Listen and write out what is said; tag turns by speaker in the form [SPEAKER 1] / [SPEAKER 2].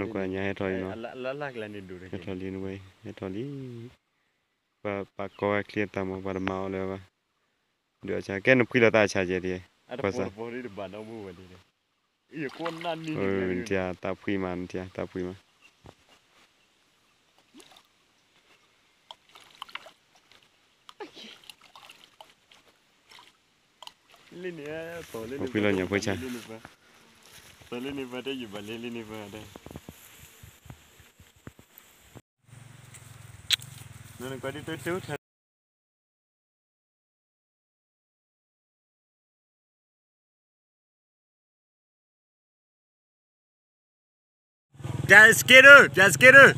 [SPEAKER 1] kurangnya hetroli no.
[SPEAKER 2] Lalak lah ni dulu.
[SPEAKER 1] Hetroli nu bay. Hetroli. Pak kau clear tamu pada mau lewa. Dia cakap kan pula tak saja dia.
[SPEAKER 2] Ada por di depan kamu tadi. Iya konan ni.
[SPEAKER 1] Dia tak priman dia tak priman.
[SPEAKER 2] Lini ya, tolong.
[SPEAKER 1] Mobilnya pun cah.
[SPEAKER 2] Tolong ni pada juga lini ni pada. Nana kau di tu. Just get her.